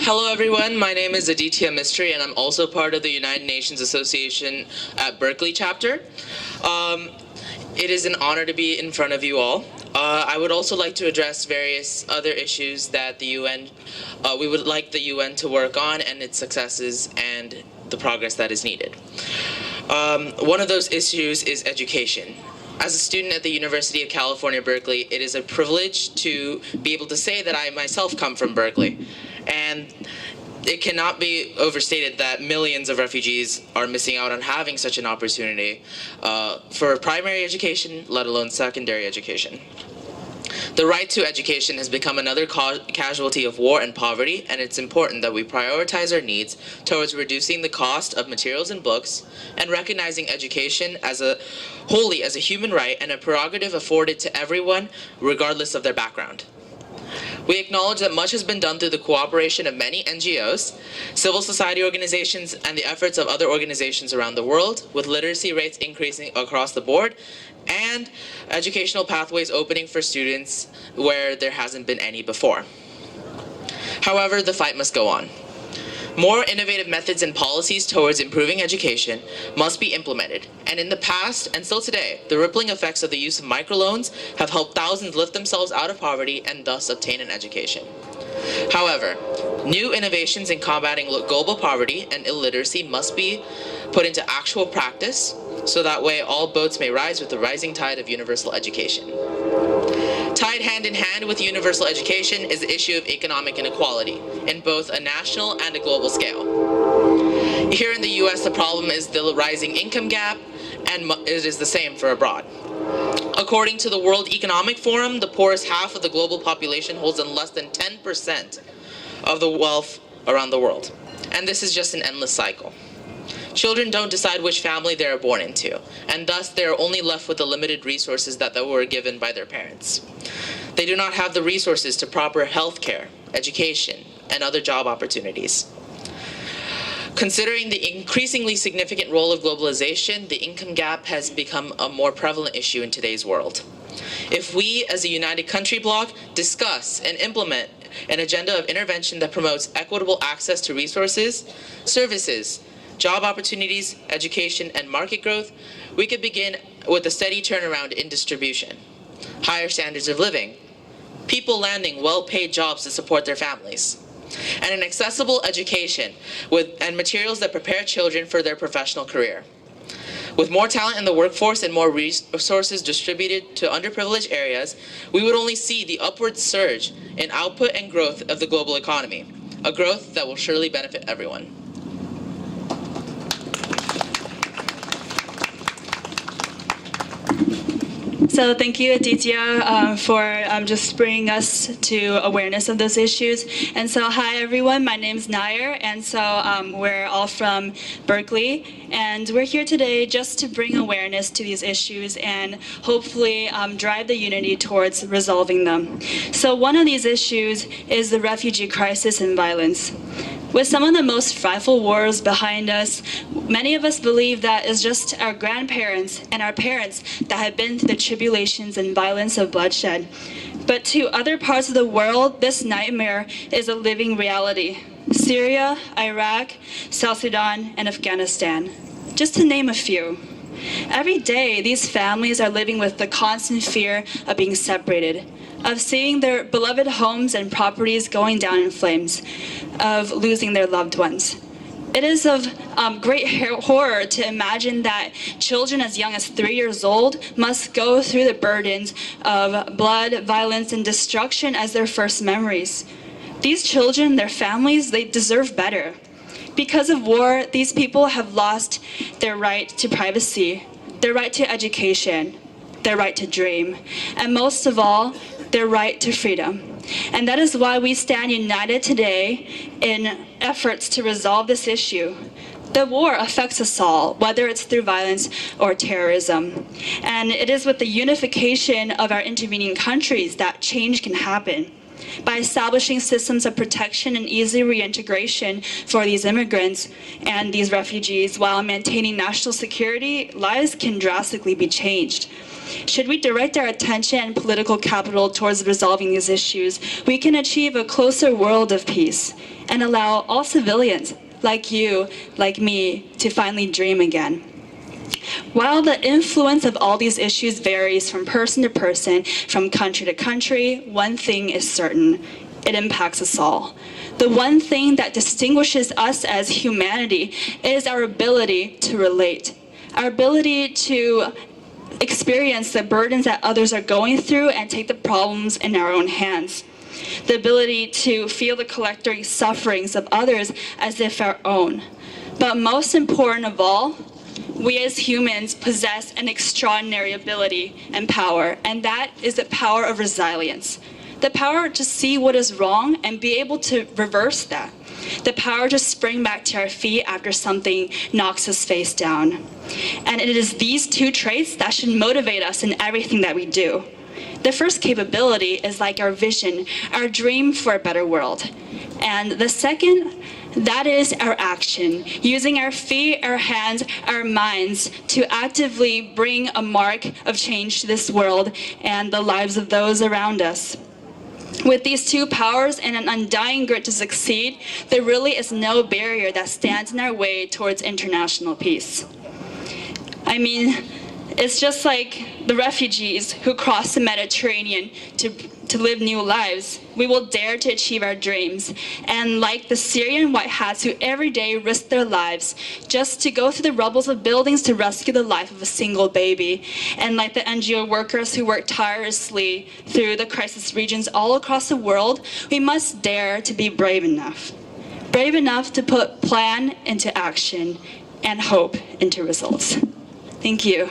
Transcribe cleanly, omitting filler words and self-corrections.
Hello everyone, my name is Aditya Mistry and I'm also part of the United Nations Association at Berkeley chapter. It is an honor to be in front of you all. I would also like to address various other issues that the UN, we would like the UN to work on and its successes and the progress that is needed. One of those issues is education. As a student at the University of California, Berkeley, it is a privilege to be able to say that I myself come from Berkeley. And it cannot be overstated that millions of refugees are missing out on having such an opportunity for primary education, let alone secondary education. The right to education has become another casualty of war and poverty, and it's important that we prioritize our needs towards reducing the cost of materials and books and recognizing education as wholly as a human right and a prerogative afforded to everyone regardless of their background. We acknowledge that much has been done through the cooperation of many NGOs, civil society organizations, and the efforts of other organizations around the world, with literacy rates increasing across the board, and educational pathways opening for students where there hasn't been any before. However, the fight must go on. More innovative methods and policies towards improving education must be implemented, and in the past, and still today, the rippling effects of the use of microloans have helped thousands lift themselves out of poverty and thus obtain an education. However, new innovations in combating global poverty and illiteracy must be put into actual practice, so that way all boats may rise with the rising tide of universal education. Tied hand in hand with universal education is the issue of economic inequality in both a national and a global scale. Here in the US, the problem is the rising income gap, and it is the same for abroad. According to the World Economic Forum, the poorest half of the global population holds in less than 10% of the wealth around the world. And this is just an endless cycle. Children don't decide which family they are born into, and thus they are only left with the limited resources that they were given by their parents. They do not have the resources to proper health care, education, and other job opportunities. Considering the increasingly significant role of globalization, the income gap has become a more prevalent issue in today's world. If we, as a united country bloc, discuss and implement an agenda of intervention that promotes equitable access to resources, services, job opportunities, education, and market growth, we could begin with a steady turnaround in distribution, higher standards of living, people landing well-paid jobs to support their families, and an accessible education and materials that prepare children for their professional career. With more talent in the workforce and more resources distributed to underprivileged areas, we would only see the upward surge in output and growth of the global economy, a growth that will surely benefit everyone. So thank you, Aditya, for just bringing us to awareness of those issues. And so, hi everyone, my name's Nair, and so we're all from Berkeley, and we're here today just to bring awareness to these issues and hopefully drive the unity towards resolving them. So one of these issues is the refugee crisis and violence. With some of the most frightful wars behind us, many of us believe that it's just our grandparents and our parents that have been through the tribulations and violence of bloodshed. But to other parts of the world, this nightmare is a living reality. Syria, Iraq, South Sudan, and Afghanistan, just to name a few. Every day, these families are living with the constant fear of being separated, of seeing their beloved homes and properties going down in flames, of losing their loved ones. It is of great horror to imagine that children as young as 3 years old must go through the burdens of blood, violence, and destruction as their first memories. These children, their families, they deserve better. Because of war, these people have lost their right to privacy, their right to education, their right to dream, and most of all, their right to freedom. And that is why we stand united today in efforts to resolve this issue. The war affects us all, whether it's through violence or terrorism. And it is with the unification of our intervening countries that change can happen. By establishing systems of protection and easy reintegration for these immigrants and these refugees while maintaining national security, lives can drastically be changed. Should we direct our attention and political capital towards resolving these issues, we can achieve a closer world of peace and allow all civilians, like you, like me, to finally dream again. While the influence of all these issues varies from person to person, from country to country, one thing is certain: it impacts us all. The one thing that distinguishes us as humanity is our ability to relate, our ability to experience the burdens that others are going through and take the problems in our own hands. The ability to feel the collective sufferings of others as if our own. But most important of all, we as humans possess an extraordinary ability and power, and that is the power of resilience. The power to see what is wrong and be able to reverse that. The power to spring back to our feet after something knocks us face down. And it is these two traits that should motivate us in everything that we do. The first capability is like our vision, our dream for a better world. And the second, that is our action, using our feet, our hands, our minds to actively bring a mark of change to this world and the lives of those around us. With these two powers and an undying grit to succeed, there really is no barrier that stands in our way towards international peace. I mean, it's just like the refugees who crossed the Mediterranean to live new lives. We will dare to achieve our dreams. And like the Syrian white hats who every day risk their lives just to go through the rubbles of buildings to rescue the life of a single baby. And like the NGO workers who work tirelessly through the crisis regions all across the world, we must dare to be brave enough. Brave enough to put plan into action and hope into results. Thank you.